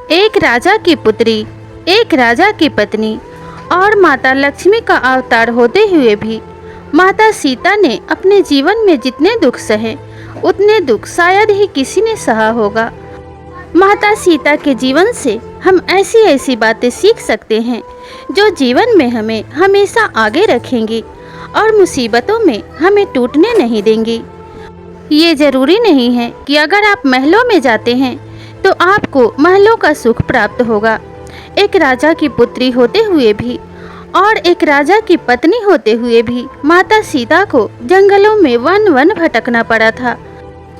एक राजा की पुत्री, एक राजा की पत्नी और माता लक्ष्मी का अवतार होते हुए भी माता सीता ने अपने जीवन में जितने दुख सहे उतने दुख शायद ही किसी ने सहा होगा। माता सीता के जीवन से हम ऐसी ऐसी बातें सीख सकते हैं जो जीवन में हमें हमेशा आगे रखेंगी और मुसीबतों में हमें टूटने नहीं देंगी। ये जरूरी नहीं है कि अगर आप महलों में जाते हैं तो आपको महलों का सुख प्राप्त होगा। एक राजा की पुत्री होते हुए भी और एक राजा की पत्नी होते हुए भी माता सीता को जंगलों में वन वन भटकना पड़ा था।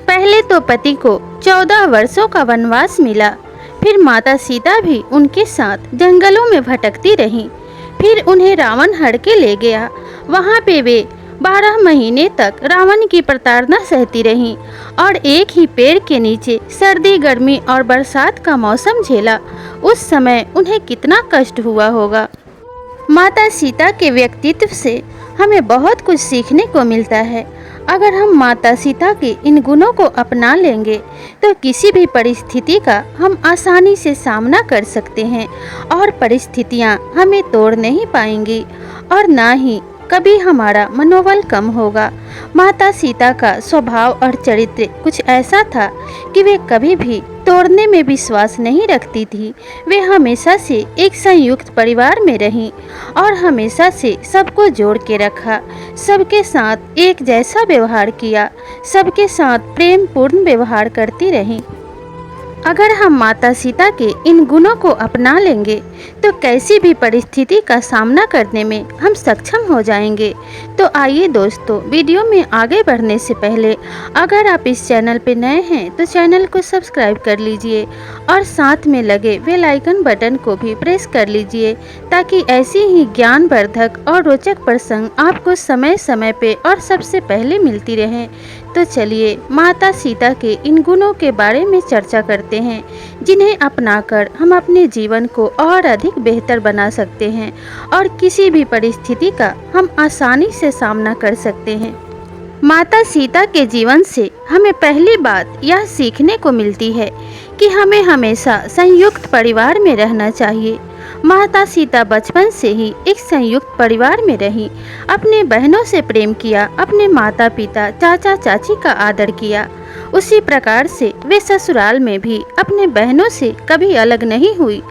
पहले तो पति को 14 वर्षों का वनवास मिला, फिर माता सीता भी उनके साथ जंगलों में भटकती रहीं। फिर उन्हें रावण हड़ के ले गया। वहाँ पे वे 12 महीने तक रावण की प्रताड़ना सहती रहीं और एक ही पेड़ के नीचे सर्दी, गर्मी और बरसात का मौसम झेला। उस समय उन्हें कितना कष्ट हुआ होगा। माता सीता के व्यक्तित्व से हमें बहुत कुछ सीखने को मिलता है। अगर हम माता सीता के इन गुणों को अपना लेंगे तो किसी भी परिस्थिति का हम आसानी से सामना कर सकते हैं और परिस्थितियां हमें तोड़ नहीं पाएंगी और ना ही कभी हमारा मनोबल कम होगा। माता सीता का स्वभाव और चरित्र कुछ ऐसा था कि वे कभी भी तोड़ने में विश्वास नहीं रखती थी। वे हमेशा से एक संयुक्त परिवार में रहीं और हमेशा से सबको जोड़ के रखा, सबके साथ एक जैसा व्यवहार किया, सबके साथ प्रेम पूर्ण व्यवहार करती रहीं। अगर हम माता सीता के इन गुणों को अपना लेंगे तो कैसी भी परिस्थिति का सामना करने में हम सक्षम हो जाएंगे। तो आइए दोस्तों, वीडियो में आगे बढ़ने से पहले अगर आप इस चैनल पर नए हैं तो चैनल को सब्सक्राइब कर लीजिए और साथ में लगे बेल आइकन बटन को भी प्रेस कर लीजिए ताकि ऐसी ही ज्ञानवर्धक और रोचक प्रसंग आपको समय समय पे और सबसे पहले मिलती रहें। तो चलिए माता सीता के इन गुणों के बारे में चर्चा करते हैं जिन्हें अपनाकर हम अपने जीवन को और अधिक बेहतर बना सकते हैं और किसी भी परिस्थिति का हम आसानी से सामना कर सकते हैं। माता सीता के जीवन से हमें पहली बात यह सीखने को मिलती है कि हमें हमेशा संयुक्त परिवार में रहना चाहिए। माता सीता बचपन से ही एक संयुक्त परिवार में रहीं, अपने बहनों से प्रेम किया, अपने माता पिता चाचा चाची का आदर किया। उसी प्रकार से वे ससुराल में भी अपने बहनों से कभी अलग नहीं हुई,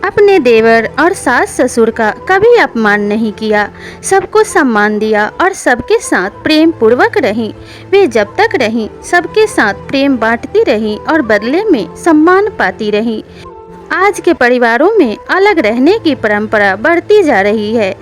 अपने देवर और सास ससुर का कभी अपमान नहीं किया, सबको सम्मान दिया और सबके साथ प्रेम पूर्वक रहीं। वे जब तक रहीं सबके साथ प्रेम बांटती रहीं और बदले में सम्मान पाती रहीं। आज के परिवारों में अलग रहने की परंपरा बढ़ती जा रही है।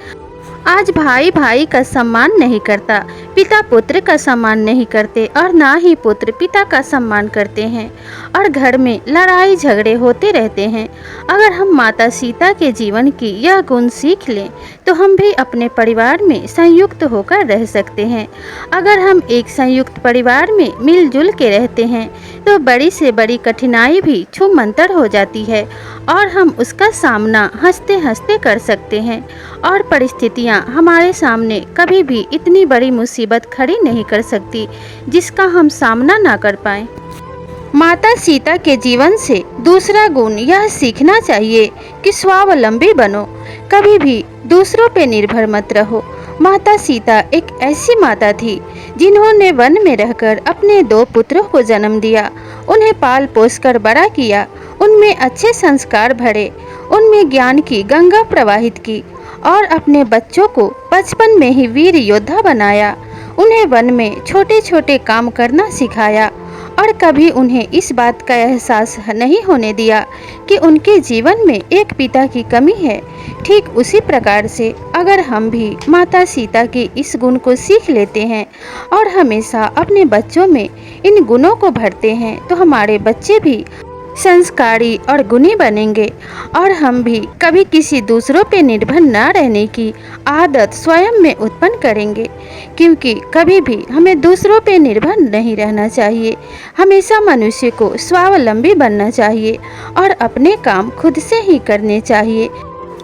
आज भाई भाई का सम्मान नहीं करता, पिता पुत्र का सम्मान नहीं करते और ना ही पुत्र पिता का सम्मान करते हैं और घर में लड़ाई झगड़े होते रहते हैं। अगर हम माता सीता के जीवन की यह गुण सीख लें तो हम भी अपने परिवार में संयुक्त होकर रह सकते हैं। अगर हम एक संयुक्त परिवार में मिलजुल के रहते हैं तो बड़ी से बड़ी कठिनाई भी छूमंतर हो जाती है और हम उसका सामना हंसते हंसते कर सकते हैं और परिस्थितियां हमारे सामने कभी भी इतनी बड़ी मुसीबत खड़ी नहीं कर सकती जिसका हम सामना ना कर पाएं। माता सीता के जीवन से दूसरा गुण यह सीखना चाहिए कि स्वावलंबी बनो, कभी भी दूसरों पे निर्भर मत रहो। माता सीता एक ऐसी माता थी जिन्होंने वन में रहकर अपने 2 पुत्रों को जन्म दिया, उन्हें पाल पोस कर बड़ा किया, उनमें अच्छे संस्कार भरे, उनमें ज्ञान की गंगा प्रवाहित की और अपने बच्चों को बचपन में ही वीर योद्धा बनाया। उन्हें वन में छोटे छोटे काम करना सिखाया और कभी उन्हें इस बात का एहसास नहीं होने दिया कि उनके जीवन में एक पिता की कमी है। ठीक उसी प्रकार से अगर हम भी माता सीता के इस गुण को सीख लेते हैं और हमेशा अपने बच्चों में इन गुणों को भरते हैं तो हमारे बच्चे भी संस्कारी और गुणी बनेंगे और हम भी कभी किसी दूसरों पे निर्भर न रहने की आदत स्वयं में उत्पन्न करेंगे, क्योंकि कभी भी हमें दूसरों पे निर्भर नहीं रहना चाहिए। हमेशा मनुष्य को स्वावलंबी बनना चाहिए और अपने काम खुद से ही करने चाहिए।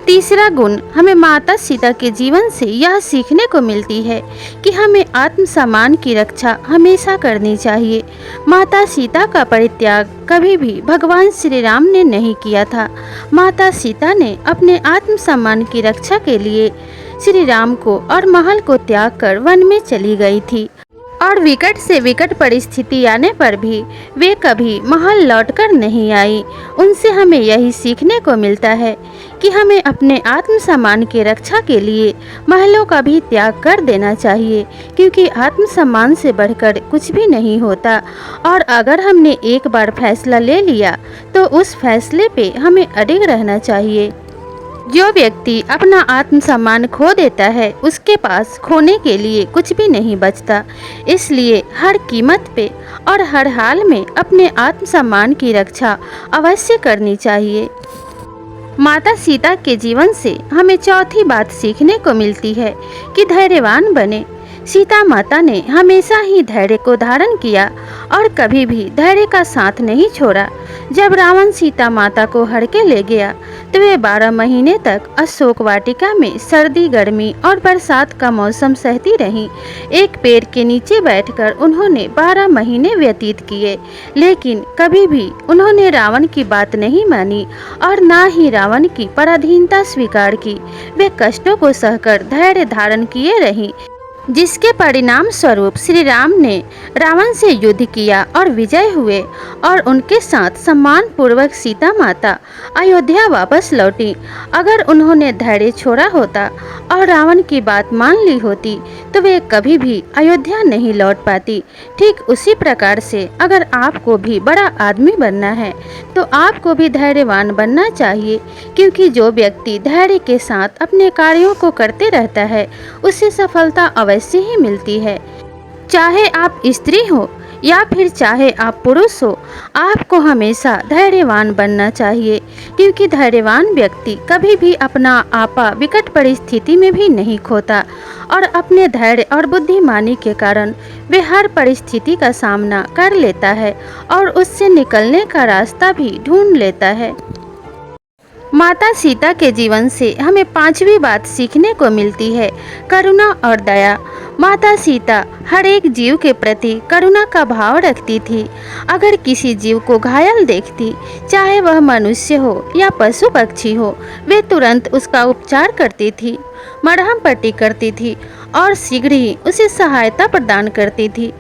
तीसरा गुण हमें माता सीता के जीवन से यह सीखने को मिलती है कि हमें आत्मसम्मान की रक्षा हमेशा करनी चाहिए। माता सीता का परित्याग कभी भी भगवान श्री राम ने नहीं किया था। माता सीता ने अपने आत्मसम्मान की रक्षा के लिए श्री राम को और महल को त्याग कर वन में चली गई थी और विकट से विकट परिस्थिति आने पर भी वे कभी महल लौटकर नहीं आई। उनसे हमें यही सीखने को मिलता है कि हमें अपने आत्मसम्मान की रक्षा के लिए महलों का भी त्याग कर देना चाहिए, क्योंकि आत्मसम्मान से बढ़कर कुछ भी नहीं होता। और अगर हमने एक बार फैसला ले लिया तो उस फैसले पे हमें अडिग रहना चाहिए। जो व्यक्ति अपना आत्मसम्मान खो देता है उसके पास खोने के लिए कुछ भी नहीं बचता। इसलिए हर कीमत पे और हर हाल में अपने आत्मसम्मान की रक्षा अवश्य करनी चाहिए। माता सीता के जीवन से हमें चौथी बात सीखने को मिलती है कि धैर्यवान बने। सीता माता ने हमेशा ही धैर्य को धारण किया और कभी भी धैर्य का साथ नहीं छोड़ा। जब रावण सीता माता को हड़के ले गया तो वे 12 महीने तक अशोक वाटिका में सर्दी, गर्मी और बरसात का मौसम सहती रहीं। एक पेड़ के नीचे बैठकर उन्होंने 12 महीने व्यतीत किए, लेकिन कभी भी उन्होंने रावण की बात नहीं मानी और ना ही रावण की पराधीनता स्वीकार की। वे कष्टों को सहकर धैर्य धारण किए रहीं, जिसके परिणाम स्वरूप श्री राम ने रावण से युद्ध किया और विजय हुए और उनके साथ सम्मान पूर्वक सीता माता अयोध्या वापस लौटी। अगर उन्होंने धैर्य छोड़ा होता और रावण की बात मान ली होती तो वे कभी भी अयोध्या नहीं लौट पाती। ठीक उसी प्रकार से अगर आपको भी बड़ा आदमी बनना है तो आपको भी धैर्यवान बनना चाहिए, क्योंकि जो व्यक्ति धैर्य के साथ अपने कार्यों को करते रहता है उसे सफलता अवश्य ही मिलती है। चाहे आप स्त्री हो या फिर चाहे आप पुरुष हो, आपको हमेशा धैर्यवान बनना चाहिए, क्योंकि धैर्यवान व्यक्ति कभी भी अपना आपा विकट परिस्थिति में भी नहीं खोता और अपने धैर्य और बुद्धिमानी के कारण वे हर परिस्थिति का सामना कर लेता है और उससे निकलने का रास्ता भी ढूंढ लेता है। माता सीता के जीवन से हमें पांचवी बात सीखने को मिलती है, करुणा और दया। माता सीता हर एक जीव के प्रति करुणा का भाव रखती थी। अगर किसी जीव को घायल देखती, चाहे वह मनुष्य हो या पशु पक्षी हो, वे तुरंत उसका उपचार करती थी, मरहम पट्टी करती थी और शीघ्र ही उसे सहायता प्रदान करती थी।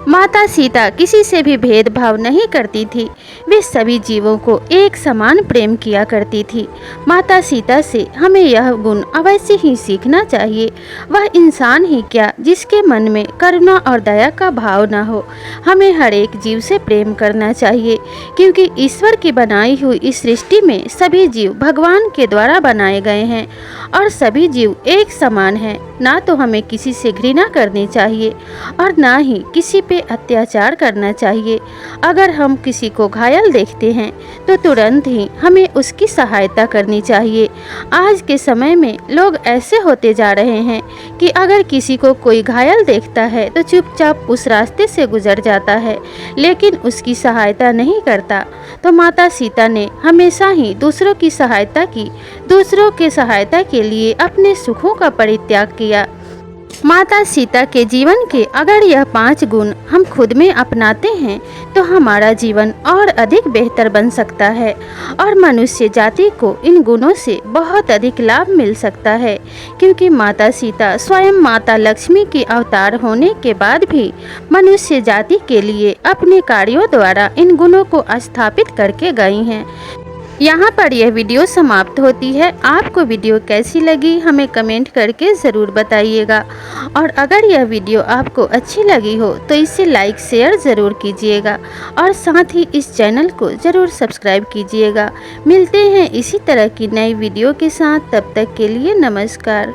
माता सीता किसी से भी भेदभाव नहीं करती थी, वे सभी जीवों को एक समान प्रेम किया करती थी। माता सीता से हमें यह गुण अवश्य ही सीखना चाहिए। वह इंसान ही क्या जिसके मन में करुणा और दया का भाव न हो। हमें हर एक जीव से प्रेम करना चाहिए, क्योंकि ईश्वर की बनाई हुई इस सृष्टि में सभी जीव भगवान के द्वारा बनाए गए हैं और सभी जीव एक समान हैं। ना तो हमें किसी से घृणा करनी चाहिए और ना ही किसी पे अत्याचार करना चाहिए। अगर हम किसी को घायल देखते हैं तो तुरंत ही हमें उसकी सहायता करनी चाहिए। आज के समय में लोग ऐसे होते जा रहे हैं कि अगर किसी को कोई घायल देखता है तो चुपचाप उस रास्ते से गुजर जाता है, लेकिन उसकी सहायता नहीं करता। तो माता सीता ने हमेशा ही दूसरों की सहायता की, दूसरों के सहायता के लिए अपने सुखों का परित्याग किया। माता सीता के जीवन के अगर यह 5 गुण हम खुद में अपनाते हैं तो हमारा जीवन और अधिक बेहतर बन सकता है और मनुष्य जाति को इन गुणों से बहुत अधिक लाभ मिल सकता है, क्योंकि माता सीता स्वयं माता लक्ष्मी की अवतार होने के बाद भी मनुष्य जाति के लिए अपने कार्यों द्वारा इन गुणों को स्थापित करके गई हैं। यहाँ पर यह वीडियो समाप्त होती है। आपको वीडियो कैसी लगी हमें कमेंट करके ज़रूर बताइएगा, और अगर यह वीडियो आपको अच्छी लगी हो तो इसे लाइक शेयर ज़रूर कीजिएगा और साथ ही इस चैनल को ज़रूर सब्सक्राइब कीजिएगा। मिलते हैं इसी तरह की नई वीडियो के साथ, तब तक के लिए नमस्कार।